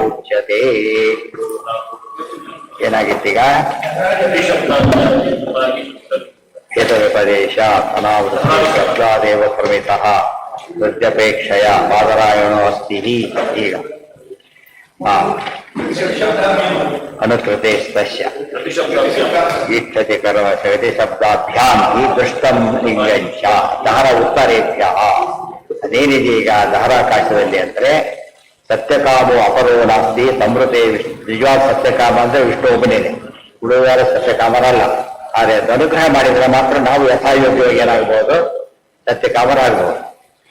ಉಚ್ಯತೆ. ಏನಾಗಿತ್ತೀಗ ಹೇತವ್ಯಪದೇಶ ಅನಾವೃತ್ತಿ ಶಬ್ದಾದೇವ ಪ್ರಮಿತಃ ಪ್ರತ್ಯಪೇಕ್ಷೆಯ ಪಾದರಾಯಣೋ ಅಸ್ತಿ. ಈಗ ಅನುಕೃತೆ ಸ್ತಸ್ಯ ಈಕ್ಷತೆ ಕರ್ಮ ಜಗತಿ ಶಬ್ದಾಭ್ಯಾಂ ಈ ದುಷ್ಟಂ ಲಿಂಗಂಚ ದಹರ ಉತ್ತರೇಭ್ಯ. ಅದೇನಿದೆ ಈಗ ದಹರಾಕಾಶದಲ್ಲಿ ಅಂದ್ರೆ ಸತ್ಯಕಾಮೋ ಅಪರೋ ನಾಸ್ತಿ ಸಮೃತೆ. ನಿಜವಾದ ಸತ್ಯಕಾಮ ಅಂದ್ರೆ ವಿಷ್ಣು ಒಬ್ಬನೇನೆ, ಉಳಿದಾರ ಸತ್ಯಕಾಮರಲ್ಲ. ಆದರೆ ಅನುಗ್ರಹ ಮಾಡಿದ್ರೆ ಮಾತ್ರ ನಾವು ಯಥಾಯೋಗ್ಯವಾಗಿ ಏನಾಗಬಹುದು, ಸತ್ಯಕಾಮರಾಗಬಹುದು.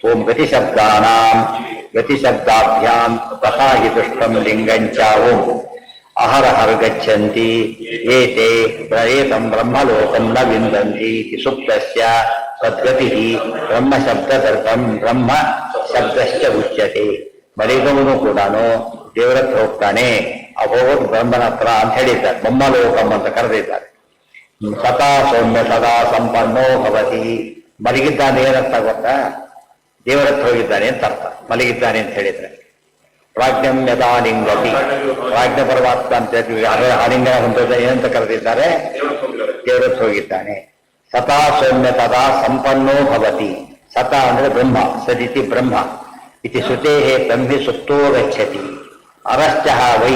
ಓಂ ಗತಿಶಬ್ದಾನಾಂ ಗತಿಶಬ್ದಾಭ್ಯಾಂ ತಥಾ ಹಿ ದುಷ್ಟಂ ಲಿಂಗಂಚ ಓಂ ಅಹರಹರ ಗಚ್ಚಂತಿ ಏತೆ ಏತಂ ಬ್ರಹ್ಮಲೋಕಂ ನ ವಿಂದಂತಿ ಸುಪ್ತಸ್ಯ ತದ್ಗತಿ ಬ್ರಹ್ಮಶಬ್ದದರ್ಥಂ ಬ್ರಹ್ಮ ಶಬ್ದಶ್ಚ ಉಚ್ಯತೆ. ಮರಿದವನು ಕೂಡ ದೇವರತ್ರ ಹೋಗ್ತಾನೆ, ಅಭೋದ್ ಬ್ರಹ್ಮನ ಹತ್ರ ಅಂತ ಹೇಳಿದ್ದಾರೆ. ಬ್ರಹ್ಮಲೋಕಂ ಅಂತ ಕರೆದಿದ್ದಾರೆ. ಸದಾ ಸೌಮ್ಯ ಸದಾ ಸಂಪನ್ನೋ ಭವತಿ. ಮಲಗಿದ್ದಾನೆ ಏನಂತ ಗೊತ್ತಾ, ದೇವರತ್ರ ಹೋಗಿದ್ದಾನೆ ಅಂತ ಅರ್ಥ. ಮಲಗಿದ್ದಾನೆ ಅಂತ ಹೇಳಿದ್ರೆ ಪ್ರಾಜ್ಞಂ ಯದಾ ಲಿಂಗತಿ, ಪ್ರಾಜ್ಞ ಪರಮಾತ್ಮ ಅಂತ ಆಲಿಂಗನ ಹೊಂದಿದ ಏನಂತ ಕರೆದಿದ್ದಾರೆ, ದೇವರತ್ರ ಹೋಗಿದ್ದಾನೆ. ಸದಾ ಸೌಮ್ಯ ಸದಾ ಸಂಪನ್ನೋ ಭವತಿ. ಸತ ಅಂದ್ರೆ ಬ್ರಹ್ಮ, ಸದಿತಿ ಬ್ರಹ್ಮ ಇತಿ ಶ್ರುತೇ ಬ್ರಹ್ಮಿ ಸುಪ್ತೋ ಗಚ್ಚತಿ. ಅರಶ್ಚ ವೈ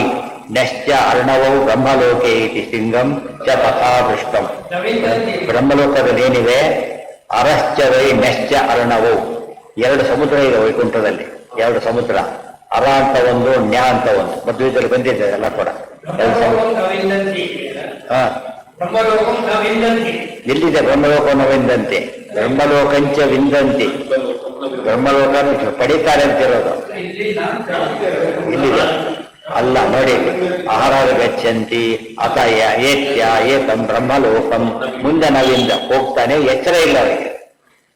ನಶ್ಚ ಅರ್ಣವೌ ಬ್ರಹ್ಮಲೋಕೆ ಇತಿ ಸಿಂಗಂ ಚ ತಥಾ ದೃಷ್ಟಂ. ಬ್ರಹ್ಮಲೋಕದಲ್ಲಿ ಏನಿವೆ, ಅರಶ್ಚ ವೈ ನಶ್ಚ ಅರ್ಣವೌ, ಎರಡು ಸಮುದ್ರ ಇದೆ ವೈಕುಂಠದಲ್ಲಿ. ಎರಡು ಸಮುದ್ರ, ಅರ ಅಂತ ಒಂದು, ನ್ಯಾ ಅಂತ ಒಂದು. ಮಧ್ವದಲ್ಲಿ ಬಂದಿದೆ ಎಲ್ಲ ಕೂಡ. ಎಲ್ಲಿದೆ ಬ್ರಹ್ಮಲೋಕವನ್ನು ವಿಂದಂತೆ, ಬ್ರಹ್ಮಲೋಕಂಚ ವಿಂದಂತಿ. ಬ್ರಹ್ಮಲೋಕ ಪಡಿತಾರೆ ಅಂತಿರೋದು ಇಲ್ಲಿದೆ ಅಲ್ಲ. ನೋಡಿ, ಆಹಾರ ಗಚ್ಚಂತಿ ಅತ ಏತ್ಯ ಏತಂ ಬ್ರಹ್ಮಲೋಕಂ. ಮುಂದೆ ನಾವಿಂದ ಹೋಗ್ತಾನೆ, ಎಚ್ಚರ ಇಲ್ಲ ಅವರಿಗೆ.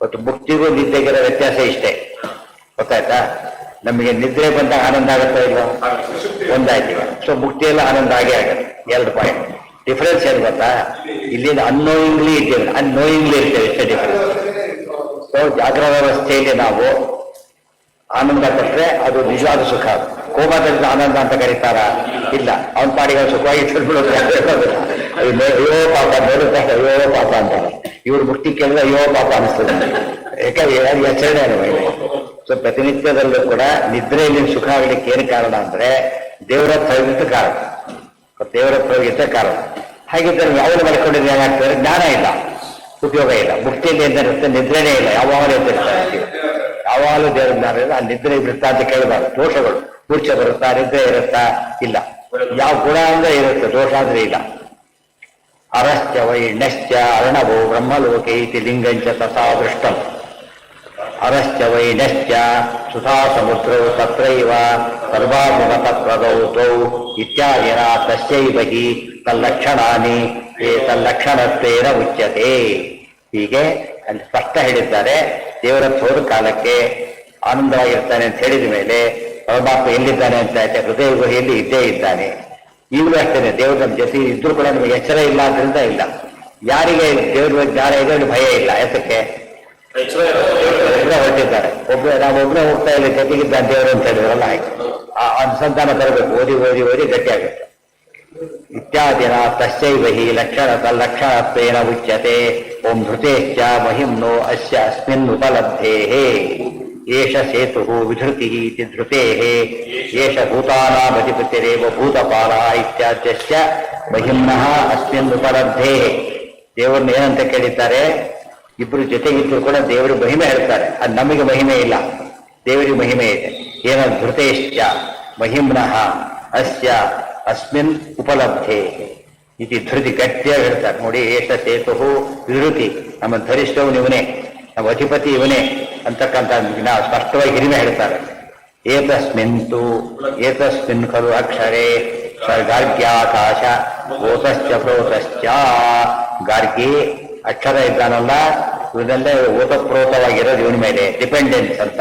ಮತ್ತು ಮುಕ್ತಿಗೂ ನಿದ್ದೆಗಿರೋ ವ್ಯತ್ಯಾಸ ಇಷ್ಟೇ, ಗೊತ್ತಾಯ್ತಾ? ನಮಗೆ ನಿದ್ರೆ ಬಂದಾಗ ಆನಂದ ಆಗುತ್ತಾ ಇಲ್ವಾ? ಒಂದಾಯ್ತೀವ. ಸೊ ಮುಕ್ತಿಯೆಲ್ಲ ಆನಂದ ಆಗೇ ಆಗುತ್ತೆ. ಎರಡು ಪಾಯಿಂಟ್ ಡಿಫರೆನ್ಸ್ ಏನು ಗೊತ್ತಾ, ಇಲ್ಲಿಂದ ಅನ್ನೋಯಿಂಗ್ಲಿ ಇದ್ದೇವೆ, ಅನ್ನೋಯಿಂಗ್ಲಿ ಇರ್ತೇವೆ, ಇಷ್ಟೇ ಡಿಫರೆನ್ಸ್. ಸೊ ಜಾಗ್ರತ ವ್ಯವಸ್ಥೆಯಲ್ಲಿ ನಾವು ಆನಂದ ಪಟ್ಟರೆ ಅದು ನಿಜವಾದ ಸುಖ. ಕೋಮದಲ್ಲಿ ಆನಂದ ಅಂತ ಕರೀತಾರ? ಇಲ್ಲ. ಅವನ ಪಾಡಿಗೆ ಸುಖವಾಗಿ ಅಯ್ಯೋ ಪಾಪ ನೋಡುತ್ತಾ ಅಯ್ಯೋ ಪಾಪ ಅಂತಾರೆ. ಇವ್ರು ಮುಕ್ತಿ ಕೇಳಿದ್ರೆ ಅಯ್ಯೋ ಪಾಪ ಅನಿಸ್ತದೆ. ಯಾಕಂದ್ರೆ ಎಚ್ಚರಣೆ ಅನುಭವ. ಸೊ ಪ್ರತಿನಿತ್ಯದಲ್ಲೂ ಕೂಡ ನಿದ್ರೆಯಲ್ಲಿ ಸುಖ ಆಗಲಿಕ್ಕೆ ಏನು ಕಾರಣ ಅಂದ್ರೆ ದೇವರ ಹತ್ರ ಕಾರಣ, ದೇವರ ಹತ್ರ ಕಾರಣ. ಹಾಗಿದ್ದರೆ ಯಾವಾಗ ಮಾಡ್ಕೊಂಡಿದ್ರೆ ಏನಾಗ್ತದೆ, ಜ್ಞಾನ ಇಲ್ಲ, ಉಪಯೋಗ ಇಲ್ಲ. ಮುಕ್ತಿಯಲ್ಲಿ ಎಂದಿರುತ್ತೆ, ನಿದ್ರೆನೇ ಇಲ್ಲ. ಯಾವಾಗಲೂ ಎದ್ದಿರ್ತಾರೆ, ಯಾವಾಗಲೂ ದೇವರ ಜ್ಞಾನ ಇಲ್ಲ. ಆ ನಿದ್ರೆ ಇರುತ್ತಾ ಅಂತ ಕೇಳಬಾರ್ದು. ದೋಷಗಳು, ಮೂರ್ಛೆ ಬರುತ್ತಾ, ನಿದ್ರೆ ಇರುತ್ತಾ? ಇಲ್ಲ. ಯಾವ ಗುಣ ಅಂದ್ರೆ ಇರುತ್ತೆ, ದೋಷ ಅಂದ್ರೆ ಇಲ್ಲ. ಅರಶ್ಚ ವೈ ನಶ್ಚ ಅರ್ಣವೋ ಬ್ರಹ್ಮಲೋಕೆ ಇತಿ ಲಿಂಗಂಚ ತಥಾ ದೃಷ್ಟಂ. ಅರಶ್ಚ ವೈ ನಶ್ಚ ಸುಧಾ ಸಮುದ್ರೌ ತತ್ರೈವ ಸರ್ವಾಗುಣ ತತ್ವದೌ ತ್ವೌ ಇತ್ಯಾದಿನ ತಸ್ಯೈವ ಹಿ ತಲ್ಲಕ್ಷಣಾನಿ ತಲ್ಲಕ್ಷಣತ್ವೇನ ಉಚ್ಯತೆ. ಹೀಗೆ ಅಲ್ಲಿ ಸ್ಪಷ್ಟ ಹೇಳಿದ್ದಾರೆ. ದೇವರ ಹೋದ ಕಾಲಕ್ಕೆ ಆನಂದವಾಗಿರ್ತಾನೆ ಅಂತ ಹೇಳಿದ ಮೇಲೆ ಪರಮಾತ್ಮ ಎಲ್ಲಿದ್ದಾನೆ ಅಂತ ಆಯ್ತು, ಹೃದಯ ಗುಹೆಯಲ್ಲಿ ಇದ್ದೇ ಇದ್ದಾನೆ. ಈಗಲೂ ಅಷ್ಟೇನೆ, ದೇವರು ನಮ್ಮ ಜೊತೆ ಇದ್ರೂ ಕೂಡ ನಮಗೆ ಎಚ್ಚರ ಇಲ್ಲ ಆದ್ರಿಂದ ಇಲ್ಲ. ಯಾರಿಗೆ ದೇವ್ರ ಜ್ಞಾನ ಇದೆ ಅಲ್ಲಿ ಭಯ ಇಲ್ಲ. ಯಾತಕ್ಕೆ? ಹೊರಟಿದ್ದಾರೆ. ನಾವೊಬ್ಬನೇ ಹೋಗ್ತಾ ಇಲ್ಲ, ಜೊತೆಗಿದ್ದಾನೆ ದೇವರು ಅಂತ ಹೇಳಿದ್ರಲ್ಲ, ಆಯ್ತು. ಆ ಅನುಸಂಧಾನ ತರಬೇಕು. ಓದಿ ಓದಿ ಓದಿ ಗಟ್ಟಿ ಆಗುತ್ತೆ. ಇತ್ಯಾದಿನ ತಸ್ಯೈವ ಹಿ ಲಕ್ಷಣ ತಲ್ಲಕ್ಷಣತ್ವೇನ ಉಚ್ಯತೆ. ಓಂ ಧೃತೇಶ್ಚ ಮಹಿಮ್ನೋ ಅಸ್ಯ ಅಸ್ಮಿನ್ ಉಪಲಬ್ಧೇಃ ಏಷ ಸೇತು ವಿಧೃತಿ ಇತಿ ಧೃತೇಃ ಏಷ ಭೂತಾನಾಮಧಿಪತಿರೇವ ಭೂತಪಾಲಃ ಇತ್ಯಾದ್ಯಸ್ಯ ಮಹಿಮ್ನಃ ಅಸ್ಮಿನ್ ಉಪಲಬ್ಧೇಃ. ದೇವರನ್ನ ಏನಂತ ಕೇಳಿದ್ದಾರೆ? ಇಬ್ಬರು ಜೊತೆಗಿದ್ರು ಕೂಡ ದೇವರ ಮಹಿಮೆ ಹೇಳ್ತಾರೆ. ಅದು ನಮಗೆ ಮಹಿಮೆ ಇಲ್ಲ, ದೇವರಿಗೆ ಮಹಿಮೆ ಇದೆ. ಏನ ಧೃತೇಶ್ಚ ಮಹಿಮ್ನಃ ಅಸ್ಯ ಅಸ್ಮಿನ್ ಉಪಲಬ್ಧೆ ಇತಿ ಧೃತಿ ಗಟ್ಟಿಯಾಗಿ ಹೇಳ್ತಾರೆ. ನೋಡಿ, ಏಷ ಸೇತು ವಿಧೃತಿ, ನಮ್ಮ ಧರಿಷ್ಠವು ಇವನೇ, ನಮ್ಮ ಅಧಿಪತಿ ಇವನೇ ಅಂತಕ್ಕಂಥ ನಾವು ಸ್ಪಷ್ಟವಾಗಿ ಹಿರಿಮೆ ಹೇಳ್ತಾರೆ. ಏತಸ್ಮಿನ್ ಖಲು ಅಕ್ಷರೇ ಗಾರ್ಗ್ಯಾಕಾಶ ಓತಶ್ಚ ಪ್ರೋತಶ್ಚ. ಗಾರ್ಗಿ ಅಕ್ಷರ ಇದ್ದಾನಲ್ಲ, ಇವನಲ್ಲೇ ಓತಪ್ರೋತವಾಗಿರೋದು ಇವನ ಮೇಲೆ ಡಿಪೆಂಡೆನ್ಸ್ ಅಂತ.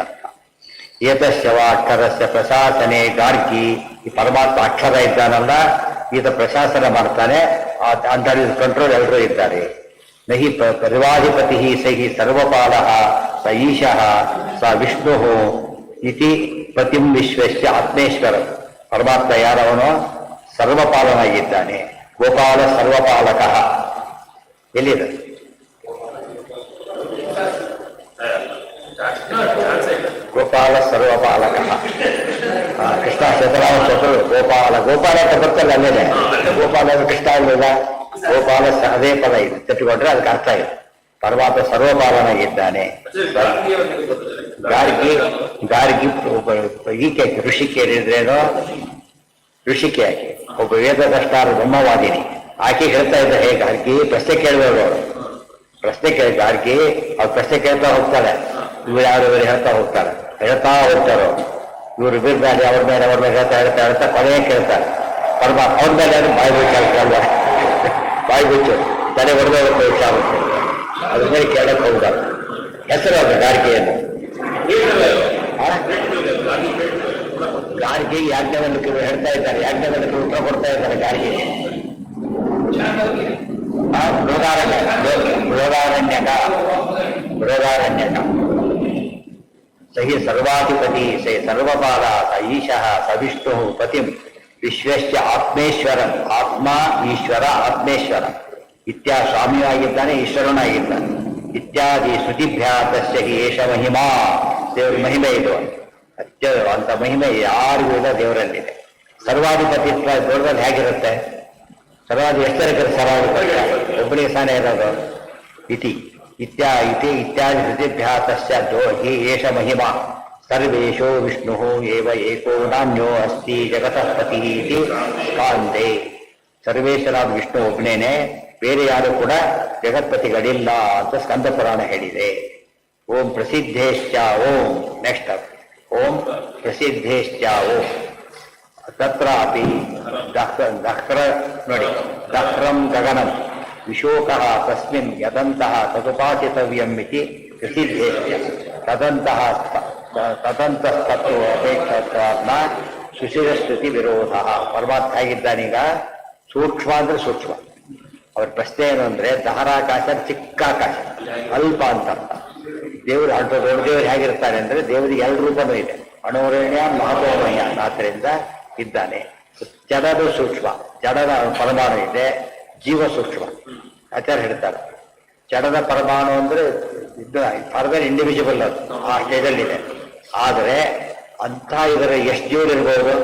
ಏತಶ್ಚವ ಅಕ್ಷರಸ್ಯ ಪ್ರಶಾಸನೆ ಗಾರ್ಗಿ. ಈ ಪರಮಾತ್ಮ ಅಕ್ಷರ ಇದ್ದಾನಲ್ಲ, ಈತ ಪ್ರಶಾಸನ ಮಾಡ್ತಾನೆ. ಅಂತರ ಕಂಟ್ರೋಲ್ ಎಲ್ಲರೂ ಇದ್ದಾರೆ. ನಹಿ ಪರಿವಾಧಿಪತಿ ಸ ಹಿ ಸರ್ವಪಾಲ ಸ ಈಶಃ ಸ ವಿಷ್ಣು ಇತಿ ಪತಿಂ ವಿಶ್ವಸ್ಯ ಆತ್ಮೇಶ್ವರ. ಪರಮಾತ್ಮ ಯಾರವನು? ಸರ್ವಪಾಲನಾಗಿದ್ದಾನೆ. ಗೋಪಾಲ ಸರ್ವಪಾಲಕ ಎಲ್ಲಿದೆ? ಗೋಪಾಲ ಸರ್ವಪಾಲಕ. ಕೃಷ್ಣ ಶತರಾಮ ಸ್ವತರು ಗೋಪಾಲ ಗೋಪಾಲ ಅಂತ ಬರ್ತಲ್ಲ ಅಲ್ಲೇನೆ. ಗೋಪಾಲ ಕೃಷ್ಣ ಇರಲಿಲ್ಲ, ಗೋಪಾಲ ಅದೇ ಪದ ಇದೆ, ತಟ್ಟುಕೊಂಡ್ರೆ ಅದಕ್ಕೆ ಅರ್ಥ ಇದೆ. ಪರಮಾತ್ಮ ಸರ್ವಪಾಲನಾಗಿದ್ದಾನೆ. ಗಾರ್ಗಿ ಒಬ್ಬ ಈಕೆ ಋಷಿಕೆ ಏನಿದ್ರೇನೋ, ಋಷಿಕೆ ಆಕೆ ಒಬ್ಬ ವೇದದಷ್ಟಾರ ಬ್ರಹ್ಮವಾದಿನಿ. ಆಕೆ ಹೇಳ್ತಾ ಇದ್ದ ಹೇಗೆ ಗಾರ್ಗಿ ಪ್ರಶ್ನೆ ಕೇಳಿದವರು, ಪ್ರಶ್ನೆ ಕೇಳಿ ಗಾರ್ಗಿ ಅವ್ರು ಪ್ರಶ್ನೆ ಕೇಳ್ತಾ ಹೋಗ್ತಾರೆ. ಇವ್ರು ಯಾರು ಹೇಳ್ತಾ ಹೋಗ್ತಾರೆ, ಹೇಳ್ತಾ ಹೋಗ್ತಾರೋ ಇವ್ರು ಬಿರ್ದಾಡಿ ಅವ್ರ ಮೇಲೆ ಹೇಳ್ತಾ ಹೇಳ್ತಾ ಹೇಳ್ತಾ ಕೊನೆಯೇ ಕೇಳ್ತಾರೆ. ಪರಮಾತ್ಮ ಅವ್ರ ಮೇಲೆ ಯಾರು ಬಾಯಿ ಬಿಚ್ಚಲ್ವ, ಬಾಯಿ ಬಿಚ್ಚು ತಲೆ ಹೊಡೆದೋಗುತ್ತೆ ವಿಚಾರ, ಅದ್ರ ಮೇಲೆ ಕೇಳಕ್ಕೆ ಹೋಗ್ತಾರೆ. ಹೆಸರು ಅದು ಗಾರ್ಗಿಯನ್ನು. ಗಾರ್ಗಿ ಯಾಜ್ಞವಲ್ಕ್ಯರು ಹೇಳ್ತಾ ಇದ್ದಾರೆ, ಯಾಜ್ಞವಲ್ಕ್ಯರು ಉತ್ತರ ಕೊಡ್ತಾ ಇದ್ದಾರೆ ಗಾರ್ಗಿಗೆ. ಬೃಹದಾರಣ್ಯಕ ಸಹಿ ಸರ್ವಾಧಿಪತಿ ಸೈ ಸರ್ವಪಾಲ ಸ ಈಶಃ ಸ ವಿಷ್ಣು ಪತಿಂ ವಿಶ್ವಸ್ಯ ಆತ್ಮೇಶ್ವರನ್. ಆತ್ಮ ಈಶ್ವರ ಆತ್ಮೇಶ್ವರ ಇತ್ಯಾ ಸ್ವಾಮಿಯಾಗಿದ್ದಾನೆ, ಈಶ್ವರನಾಗಿದ್ದಾನೆ. ಇತ್ಯಾದಿ ಶ್ರುತಿಭ್ಯ ತಸ್ಯ ಹಿ ಏಷ ಮಹಿಮಾ. ದೇವರ ಮಹಿಮೆ ಇದು, ಅಂತ ಮಹಿಮೆ ಯಾರಿಗೂ ಇಲ್ಲ, ದೇವರಲ್ಲಿದೆ. ಸರ್ವಾಧಿಪತಿತ್ವ ದೊಡ್ಡದಲ್ಲಿ ಹೇಗಿರುತ್ತೆ? ಸರ್ವಾಧಿ ಎಷ್ಟರ ಸರ್ವಾಧಿಪತ್ಯ ಒಬ್ಬನಿಗೆ ಸಾನೆ ಇರೋದು. ಇತಿ ಇತ್ಯಾದಿ ಶ್ರುತಿಭ್ಯ ತಸ್ಯ ಹಿ ಏಷ ಮಹಿಮಾ. ಸರ್ವೇಶೋ ವಿಷ್ಣು ಏವ ಏಕೋ ನಾನ್ಯೋ ಅಸ್ತಿ ಜಗತಃ ಪತಿ ಇತಿ ಕಾಂತೆ. ಸರ್ವೇಶ್ವರಾದ ವಿಷ್ಣು ಒಬ್ಬನೇನೆ, ಬೇರೆ ಯಾರು ಕೂಡ ಜಗತ್ಪತಿಗಳಿಲ್ಲ ಅಂತ ಸ್ಕಂದ ಪುರಾಣ ಹೇಳಿದೆ. ಓಂ ಪ್ರಸಿದ್ಧೇಶ್ಚ ಓಂ. ನೆಕ್ಸ್ಟ್ ಓಂ ಪ್ರಸಿದ್ಧೇಶ್ಚ ಓಂ. ತತ್ರಾಪಿ ದಹ್ರ ನೋಡಿ, ದಹ್ರಂ ಗಗನಂ ವಿಶೋಕಃ ತಸ್ಮಿನ್ ಯದಂತಹ ತದುಪಾಸಿತವ್ಯಂ ಇತಿ ಪ್ರಸಿದ್ಧೇಶ್ಚ. ತದಂತಸ್ತತ್ವ ಅಪೇಕ್ಷಾತ್ಮ ಸುಶಿರಸ್ತುತಿ ವಿರೋಧ. ಪರಮಾತ್ಮ ಹೇಗಿದ್ದಾನೀಗ? ಸೂಕ್ಷ್ಮ ಅಂದ್ರೆ ಸೂಕ್ಷ್ಮ. ಅವ್ರ ಪ್ರಶ್ನೆ ಏನು ಅಂದ್ರೆ, ದಹರಾಕಾಶ ಚಿಕ್ಕ ಆಕಾಶ, ಅಲ್ಪ ಅಂತ ಅರ್ಥ. ದೇವರು ಅಡ್ಡ ದೊಡ್ಡ ದೇವರು ಹೇಗಿರ್ತಾನೆ ಅಂದ್ರೆ, ದೇವರಿಗೆ ಎರಡು ರೂಪನೂ ಇದೆ, ಅಣೋರಣ್ಯ ಮಹತೋಮಯ. ಆದ್ದರಿಂದ ಇದ್ದಾನೆ. ಜಡದು ಸೂಕ್ಷ್ಮ, ಜಡದ ಪರಮಾಣು ಇದೆ, ಜೀವ ಸೂಕ್ಷ್ಮ. ಆಚಾರ್ಯ ಹೇಳ್ತಾರೆ, ಜಡದ ಪರಮಾಣು ಅಂದ್ರೆ ಇದು ಫರ್ದರ್ ಇಂಡಿವಿಜುವಲ್, ಅದು ಆ ಸ್ಟೇಜಲ್ಲಿದೆ. ಆದರೆ ಅಂತ ಇದರ ಎಷ್ಟು ಜೀವರು ಇರ್ಬೋದು?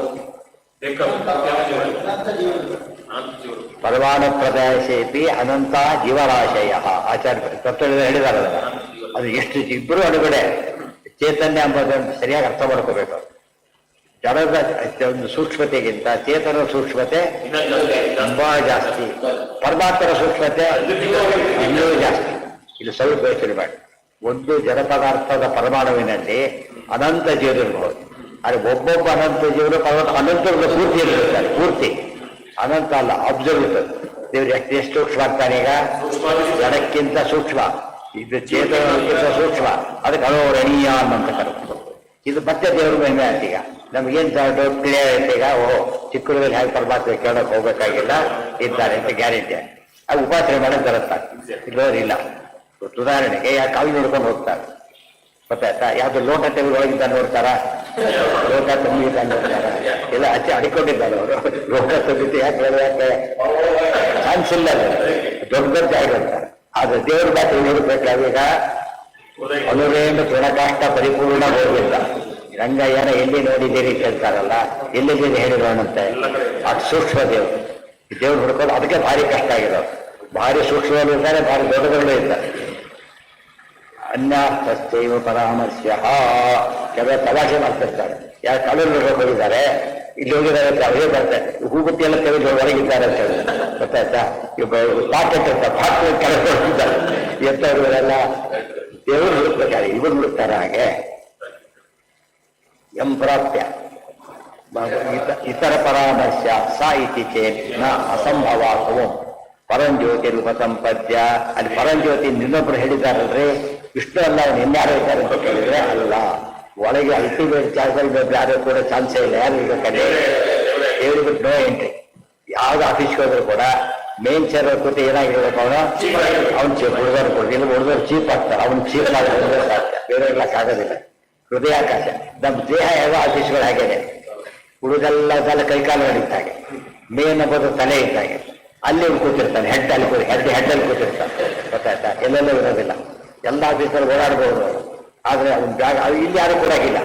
ಪರಮಾಣು ಪ್ರದೇಶೇಪಿ ಅನಂತ ಜೀವರಾಶಯ. ಆಚಾರ್ಯ ತತ್ವ ಹೇಳಿದಾರಲ್ಲ, ಅದು ಎಷ್ಟು ಇಬ್ಬರು ಅಡುಗಡೆ ಚೈತನ್ಯ ಎಂಬುದನ್ನು ಸರಿಯಾಗಿ ಅರ್ಥ ಮಾಡ್ಕೋಬೇಕು. ಜಡದ ಒಂದು ಸೂಕ್ಷ್ಮತೆಗಿಂತ ಚೇತನ ಸೂಕ್ಷ್ಮತೆ ತುಂಬಾ ಜಾಸ್ತಿ, ಪರಮಾತ್ಮರ ಸೂಕ್ಷ್ಮತೆ ಇನ್ನೂ ಜಾಸ್ತಿ. ಇದು ಸ್ವಲ್ಪ ಯೋಚನೆ ಮಾಡಿ. ಒಂದು ಜಡ ಪದಾರ್ಥದ ಪರಮಾಣುವಿನಲ್ಲಿ ಅನಂತ ಜೀವರು ಇರಬಹುದು, ಆದರೆ ಒಬ್ಬೊಬ್ಬ ಅನಂತ ಜೀವರು ಪರಮಾತ್ಮ ಅನಂತರದ ಪೂರ್ತಿ ಇರ್ತಾರೆ. ಪೂರ್ತಿ ಅನಂತ ಅಲ್ಲ, ಅಬ್ಸರ್ವ್. ದೇವರು ಎಷ್ಟು ಸೂಕ್ಷ್ಮ ಆಗ್ತಾನೆ ಈಗ? ಜಡಕ್ಕಿಂತ ಸೂಕ್ಷ್ಮ, ಇದು ಚೇತನಕ್ಕಿಂತ ಸೂಕ್ಷ್ಮ. ಅದಕ್ಕೆ ಅಣೋರಣೀಯ ಅನ್ನಂತ ಕರೆದು ಇದು ಮತ್ತೆ ದೇವ್ರ ಮಹಿಮೆ ಆಯ್ತು. ಈಗ ನಮ್ಗೇನ್ ಕ್ಲಿಯರ್ ಆಯ್ತು ಈಗ, ಓಹೋ ಚಿಕ್ಕದಲ್ಲಿ ಹೇಗೆ ಪರಮಾತ್ಮ ಕೇಳೋಕೆ ಹೋಗ್ಬೇಕಾಗಿಲ್ಲ, ಇದ್ದಾರೆ ಅಂತ ಗ್ಯಾರಂಟಿ. ಅದು ಉಪಾಸನೆ ಮಾಡೋದು ಬರುತ್ತಾರೆ, ಇಲ್ಲೋರಿಲ್ಲ. ಉದಾಹರಣೆಗೆ ಕಾವಿ ನೋಡ್ಕೊಂಡು ಹೋಗ್ತಾರೆ, ಗೊತ್ತಾಯ್ತಾ? ಯಾವ್ದು ಲೋಟ ತೆಗೆದು ಒಳಗಿದ್ದ ನೋಡ್ತಾರ, ಲೋಟ ತುಂಬಿದ್ದ ನೋಡ್ತಾರ, ಎಲ್ಲ ಹಚ್ಚಿ ಅಡಿಕೊಂಡಿದ್ದಾರೆ ಅವರು. ಲೋಟ ತುಂಬಿದ್ದು ಯಾಕೆ ಚಾನ್ಸ್ ಇಲ್ಲ, ದೊಡ್ಡ ಆಗಿರ್ತಾರೆ. ಆದ್ರೆ ದೇವ್ರ ಮಾತು ನೋಡ್ಬೇಕಾಗೀಗ ಅನುರೇಣ ತೃಣಕಾಷ್ಟ ಪರಿಪೂರ್ಣ ಹೋಗಿಲ್ಲ. ರಂಗಯ್ಯನ ಎಲ್ಲಿ ನೋಡಿದ್ದೀರಿ ಕೇಳ್ತಾರಲ್ಲ, ಎಲ್ಲಿದ್ದೀರಿ ಹೇಳಿರೋಣಂತೆ. ಅದು ಸೂಕ್ಷ್ಮ ದೇವರು. ದೇವ್ರು ಹುಡ್ಕೊಂಡು ಅದಕ್ಕೆ ಭಾರಿ ಕಷ್ಟ ಆಗಿರೋರು. ಭಾರಿ ಸೂಕ್ಷ್ಮಗಳು ಇರ್ತಾರೆ, ಭಾರಿ ದೊಡ್ಡಗಳು ಇರ್ತಾರೆ. ಅನ್ಯಾಸ್ತೈವ ಪರಾಮರ್ಶ್ಯ. ಕೆಲವು ತಮಾಷೆ ಮಾಡ್ತಿರ್ತಾರೆ, ಯಾರು ಕಡಲು ಹೋಗಿದ್ದಾರೆ, ಇಲ್ಲಿ ಹೋಗಿದ್ದಾರೆ ಅಂತ ಅವರೇ ಬರ್ತಾರೆ, ಹೂಗುತ್ತಿ ಎಲ್ಲ ತೆಗೆದು ಹೊರಗಿದ್ದಾರೆ ಅಂತ ಹೇಳಿ, ಗೊತ್ತಾಯ್ತಾ? ಪಾಕೆಟ್ ಅಂತ ಪಾಕೆಟ್ ಕೆಳಗೆ ಹೋಗಿದ್ದಾರೆ ಎಂತವರೆಲ್ಲ ದೇವರು ಹುಡುಕ್ಬೇಕಾರೆ, ಇವರು ಹುಡುಕ್ತಾರೆ. ಹಾಗೆ ಎಂ ಪ್ರಾಪ್ಯ ಇತರ ಪರಾಮರ್ಶ್ಯ ಸ ಇತಿ ಚೇತ್ ನ ಅಸಂಭವಾಸವು ಪರಂಜ್ಯೋತಿ ರೂಪ ಸಂಪದ್ಯ. ಅಲ್ಲಿ ಪರಂಜ್ಯೋತಿ ಇನ್ನೊಬ್ರು ಹೇಳಿದಾರಲ್ರಿ, ವಿಷ್ಣು ಅಲ್ಲ, ಅವನು ಇನ್ಯಾರು ಇದ್ದಾರೆ ಅಂತ ಕೇಳಿದ್ರೆ ಅಲ್ಲ. ಒಳಗೆ ಅಲ್ಟಿಮೇಟ್ ಜಾಗದಲ್ಲಿ ಯಾರು ಕೂಡ ಚಾನ್ಸೇ ಇಲ್ಲ. ಯಾರು ಇರ್ಬೇಕಲ್ಲಿ ದೇವ್ರಿಗೆ ನೋ ಎಂಟ್ರಿ. ಯಾವ್ದು ಆಫೀಸ್ಗೆ ಹೋದ್ರು ಕೂಡ ಮೇನ್ ಚೇರ್ ಕೂತಿ ಏನಾಗಿರ್ಬೇಕು ಅವನು ಚೀಪ್ ಹುಡುಗರು ಕೊಡ್ತಿಲ್ಲ, ಹುಡುಗರು ಚೀಪ್ ಆಗ್ತಾರೆ, ಅವ್ನು ಚೀಪ್ ಆಗೋದ್ರೆ ಸಾಧ್ಯ, ಬೇರೆ ಆಗೋದಿಲ್ಲ. ಹೃದಯಾಕಾಶ ನಮ್ಮ ದೇಹ ಯಾವ ಆಫೀಸ್ಗಳು ಹಾಗೇನೆ, ಹುಡುಗೆಲ್ಲ ಕೈಕಾಲು ನಡೀತಾಗೆ, ಮೇನ್ ಅನ್ನೋದು ತಲೆ ಇದ್ದಾಗೆ, ಅಲ್ಲಿ ಕೂತಿರ್ತಾನೆ, ಹೆಡ್ಡಲ್ಲಿ ಕೂತಿರ್ತಾನೆ, ಗೊತ್ತಾಯ್ತಾ? ಎಲ್ಲೆಲ್ಲೂ ಇರೋದಿಲ್ಲ, ಎಲ್ಲ ಆಫೀಸಲ್ಲಿ ಓಡಾಡ್ಬೋದು, ಆದ್ರೆ ಅವ್ನ ಜಾಗ ಇಲ್ಲಿ ಯಾರು ಕೊಡಾಗಿಲ್ಲ,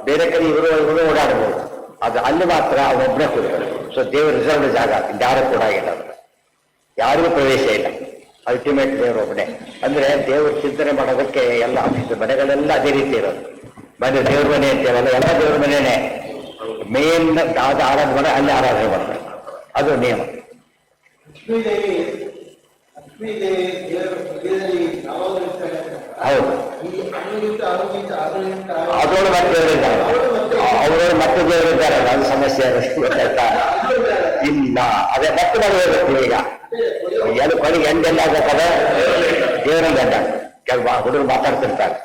ಬೇರೆ ಕಡೆ ಇವರು ಓಡಾಡ್ಬೋದು, ಅದು ಅಲ್ಲಿ ಮಾತ್ರ ಅವನೊಬ್ಬನೇ ಕೂರ್ತಾರೆ. ಸೊ ದೇವ್ರ ರಿಸರ್ವ್ ಜಾಗ, ಯಾರು ಕೊಡಾಗಿಲ್ಲ, ಯಾರಿಗೂ ಪ್ರವೇಶ ಇಲ್ಲ, ಅಲ್ಟಿಮೇಟ್ ದೇವರೊಬ್ಬನೇ. ಅಂದ್ರೆ ದೇವ್ರ ಚಿಂತನೆ ಮಾಡೋದಕ್ಕೆ ಎಲ್ಲ ಆಫೀಸ್ ಮನೆಗಳೆಲ್ಲ ಅದೇ ರೀತಿ ಇರೋದು. ಮನೆ ದೇವ್ರ ಮನೆ ಅಂತೇವಲ್ಲ, ಎಲ್ಲ ದೇವ್ರ ಮನೆಯೇ, ಮೇನ್ ಆರಾಧನೆ ಮನೆ ಅಲ್ಲಿ ಆರಾಧನೆ ಮಾಡಬೇಕು, ಅದು ನಿಯಮ. ಹೌದು, ಅದರೊಳಗೆ ಮತ್ತೆ ದೇವರಿದ್ದಾರೆ, ಅವರೊಳಗೆ ಮತ್ತೆ ದೇವರಿದ್ದಾರೆ, ಅದು ಸಮಸ್ಯೆ ಗೊತ್ತಾಯ್ತಾ? ಇಲ್ಲ, ಅದೇ ಮತ್ತೆ ಮಾಡಬೇಕು. ಈಗ ಎಲ್ಲ ಕೊನೆಗೆ ಎಂಡೆಲ್ಲ ಆಗಬೇಕಾದ್ರೆ ದೇವರಲ್ಲಿ ಎಂಡ. ಕೆಲವು ಹುಡುಗರು ಮಾತಾಡ್ತಿರ್ತಾರೆ,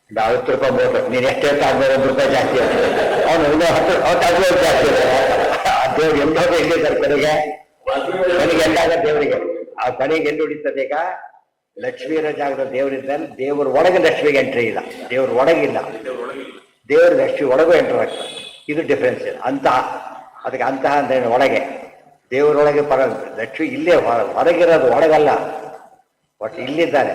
50 ರೂಪಾಯಿ ಬೇಕು, ನೀನು ಎಷ್ಟು ಹೇಳ್ತಾ 100 ರೂಪಾಯಿ ಜಾಸ್ತಿ ಆಗ್ತದೆ, ಅವನು 10 ಜಾಸ್ತಿ ಇರ್ತಾರೆ. ಆ ದೇವ್ರು ಎಂಡೋದು ಎಲ್ಲಿದ್ದಾರೆ ಕೊನೆಗೆ ಎಂಡಾಗ ದೇವರಿಗೆ. ಆ ಕೊನೆಗೆ ಎಲ್ಲಿ ಹೊಡಿತದೆ? ಈಗ ಲಕ್ಷ್ಮೀರ ಜಾಗದ ದೇವರಿದ್ದಲ್ಲಿ ದೇವ್ರ ಒಳಗೆ ಲಕ್ಷ್ಮಿಗೆ ಎಂಟ್ರಿ ಇಲ್ಲ, ದೇವ್ರ ಒಳಗಿಲ್ಲ, ದೇವ್ರ ಲಕ್ಷ್ಮಿ ಒಳಗೂ ಎಂಟ್ರ್ ಆಗ್ತದೆ. ಇದು ಡಿಫ್ರೆನ್ಸ್ ಇದೆ. ಅದಕ್ಕೆ ಅಂತಹ ಅಂದ್ರೆ ಒಳಗೆ, ದೇವರೊಳಗೆ ಲಕ್ಷ್ಮಿ ಇಲ್ಲೇ ಹೊರಗಿರೋದು, ಒಳಗಲ್ಲ, ಒಟ್ಟು ಇಲ್ಲಿದ್ದಾರೆ.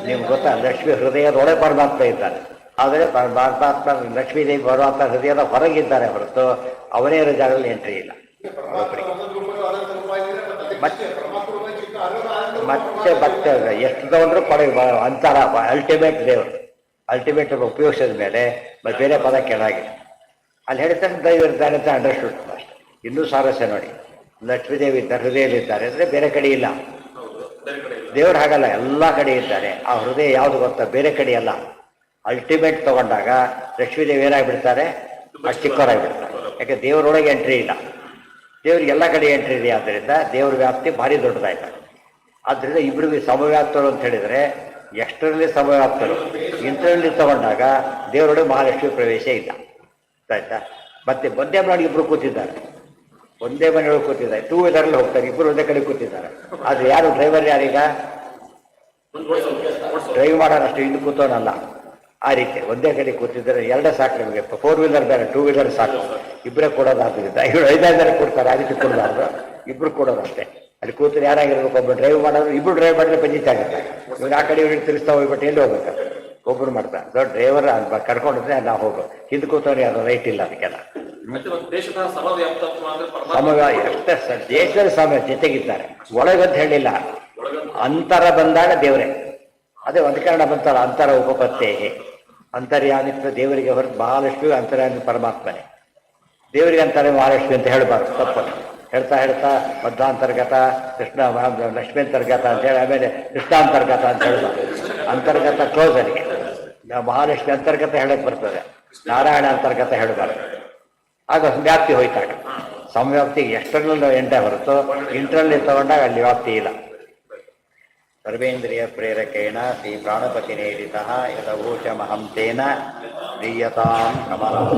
ನಿಮ್ಗೆ ಗೊತ್ತಾ, ಲಕ್ಷ್ಮಿ ಹೃದಯದ ಒಳಗೆ ಪರಮಾತ್ಮ ಇದ್ದಾನೆ, ಆದರೆ ಪರಮಾತ್ಮ ಲಕ್ಷ್ಮೀ ದೇವಿ ಪರಮಾತ್ಮ ಹೃದಯದ ಹೊರಗಿದ್ದಾರೆ ಹೊರತು ಅವನೇ ಇರೋ ಜಾಗದಲ್ಲಿ ಎಂಟ್ರಿ ಇಲ್ಲ. ಮತ್ತೆ ಎಷ್ಟು ತಗೊಂಡ್ರು ಕೊಡಗೆ ಅಂತಾರ ಅಲ್ಟಿಮೇಟ್ ದೇವರು, ಅಲ್ಟಿಮೇಟ್ ಉಪಯೋಗಿಸಿದ ಮೇಲೆ ಬೇರೆ ಪದ ಕೆಳಾಗಿದೆ. ಅಲ್ಲಿ ಹೇಳ್ತಾನೆ ದೈವ ಇರ್ತಾನೆ ಅಂತ ಅಂಡರ್ಸ್ಟುಡ್ ಅಷ್ಟೇ. ಇನ್ನೂ ಸಾರಸ್ಯ ನೋಡಿ, ಲಕ್ಷ್ಮೀದೇವಿ ಇದ್ದಾರೆ, ಹೃದಯದಲ್ಲಿದ್ದಾರೆ ಅಂದರೆ ಬೇರೆ ಕಡೆ ಇಲ್ಲ. ದೇವರು ಹಾಗಲ್ಲ, ಎಲ್ಲ ಕಡೆ ಇದ್ದಾರೆ. ಆ ಹೃದಯ ಯಾವುದು ಗೊತ್ತಾ? ಬೇರೆ ಕಡೆ ಅಲ್ಲ. ಅಲ್ಟಿಮೇಟ್ ತಗೊಂಡಾಗ ಲಕ್ಷ್ಮೀದೇವಿ ಏನಾಗ್ಬಿಡ್ತಾರೆ? ಅಷ್ಟು ಚಿಕ್ಕವರಾಗಿಬಿಡ್ತಾರೆ. ಯಾಕೆ ದೇವರೊಳಗೆ ಎಂಟ್ರಿ ಇಲ್ಲ, ದೇವ್ರಿಗೆ ಎಲ್ಲ ಕಡೆ ಎಂಟ್ರಿ ಇದೆ. ಆದ್ದರಿಂದ ದೇವ್ರ ವ್ಯಾಪ್ತಿ ಭಾರಿ ದೊಡ್ಡದಾಯ್ತಾರೆ. ಆದ್ದರಿಂದ ಇಬ್ಬರಿಗೂ ಸಮವ್ಯಾಪ್ತರು ಅಂತ ಹೇಳಿದರೆ ಎಷ್ಟರಲ್ಲಿ ಸಮವ್ಯಾಪ್ತರು, ಇಂಟರಲ್ಲಿ ತಗೊಂಡಾಗ ದೇವರೊಳಗೆ ಮಹಾಲಕ್ಷ್ಮಿ ಪ್ರವೇಶ ಇಲ್ಲ, ಆಯ್ತಾ? ಮತ್ತೆ ಒಂದೇ ಮನೆಯೊಳಗೆ ಇಬ್ಬರು ಕೂತಿದ್ದಾರೆ, ಒಂದೇ ಮನೆಯೊಳಗೆ ಕೂತಿದ್ದಾರೆ, 2 ವೀಲರಲ್ಲಿ ಹೋಗ್ತಾರೆ, ಇಬ್ಬರು ಒಂದೇ ಕಡೆ ಕೂತಿದ್ದಾರೆ. ಆದರೆ ಯಾರು ಡ್ರೈವರ್? ಯಾರೀಗ ಡ್ರೈವ್ ಮಾಡೋರಷ್ಟು ಹಿಂದೆ ಕೂತೋನಲ್ಲ. ಆ ರೀತಿ ಒಂದೇ ಕಡೆ ಕೂತಿದ್ದಾರೆ, ಎರಡೇ ಸಾಕು ನಿಮಗೆ. 4 ವೀಲರ್ ಬೇರೆ, 2 ವೀಲರ್ ಸಾಕು. ಇಬ್ಬರೇ ಕೊಡೋದಾದ್ರಿಂದ ಇವರು 5 ಜನ ಕೊಡ್ತಾರೆ, ಆ ರೀತಿ ಕೊಡಬಾರ್ದು, ಇಬ್ರು ಕೊಡೋದು ಅಷ್ಟೇ. ಅಲ್ಲಿ ಕೂತರು ಯಾರಾಗಿರ್ಬೇಕು? ಒಬ್ಬರು ಡ್ರೈವ್ ಮಾಡೋರು, ಇಬ್ರು ಡ್ರೈವ್ ಮಾಡಿದ್ರೆ ಪಂಚಾಯಿತಿ ಆಗುತ್ತೆ. ಇವ್ರು ಆ ಕಡೆ ಇವ್ರಿಗೆ ತಿರ್ಸ್ತಾ ಹೋಗ್ಬಿಟ್ಟು ಎಲ್ಲಿ ಹೋಗ್ಬೇಕು? ಒಬ್ಬರು ಮಾಡ್ತಾರೆ. ದೊಡ್ಡ ಡ್ರೈವರ್ ಕರ್ಕೊಂಡಿದ್ರೆ ನಾವು ಹೋಗೋದು, ಹಿಂದೆ ಕೂತವ್ರಿಗೆ ಅದು ರೈಟ್ ಇಲ್ಲ. ಅದಕ್ಕೆಲ್ಲ ಎಷ್ಟೇ ದೇಶದಲ್ಲಿ ಜೊತೆಗಿದ್ದಾರೆ, ಒಳಗಂತ ಹೇಳಿಲ್ಲ. ಅಂತರ ಬಂದಾಗ ದೇವರೇ, ಅದೇ ಒಂದ್ಕರಣ ಬಂತಲ್ಲ, ಅಂತರ ಉಪಪತ್ತೇ ಅಂತರ್ಯಾಮಿತ್ವ ದೇವರಿಗೆ ಹೊರತು ಮಹಾಲಕ್ಷ್ಮಿ ಅಂತರ್ಯಾಮಿ ಪರಮಾತ್ಮನೇ. ದೇವರಿಗೆ ಅಂತಾರೆ ಮಹಾಲಕ್ಷ್ಮಿ ಅಂತ ಹೇಳಬಾರ್ದು, ತಪ್ಪನ್ನು ಹೇಳ್ತಾ ಮಧ್ವಾಂತರ್ಗತ ಕೃಷ್ಣ ಲಕ್ಷ್ಮೀ ಅಂತರ್ಗತ ಅಂತ ಹೇಳಿ ಆಮೇಲೆ ಕೃಷ್ಣಾಂತರ್ಗತ ಅಂತ ಹೇಳ್ಬಾರ್ದು. ಅಂತರ್ಗತ ಕ್ಲೋಸ್ ಅಲ್ಲಿಗೆ. ಮಹಾಲಕ್ಷ್ಮಿ ಅಂತರ್ಗತ ಹೇಳಕ್ಕೆ ಬರ್ತದೆ, ನಾರಾಯಣ ಅಂತರ್ಗತ ಹೇಳಬಾರ್ದು. ಆಗ ವ್ಯಾಪ್ತಿ ಹೋಯ್ತಾಗ ಸಂವ್ಯಾಪ್ತಿಗೆ ಎಕ್ಸ್ಟರ್ನಲ್ ಎಂಟೇ ಹೊರತು ಇಂಟರ್ನಲ್ಲಿ ತಗೊಂಡಾಗ ಅಲ್ಲಿ ವ್ಯಾಪ್ತಿ ಇಲ್ಲ. ಸರ್ವೇಂದ್ರಿಯ ಪ್ರೇರಕೇಣ ಶ್ರೀ ಪ್ರಾಣಪತಿ ನೇರಿತಃ ಯದವೋಚಮಹಂ ತೇನ ದೀಯತಾಂ ಕಮಲಂ.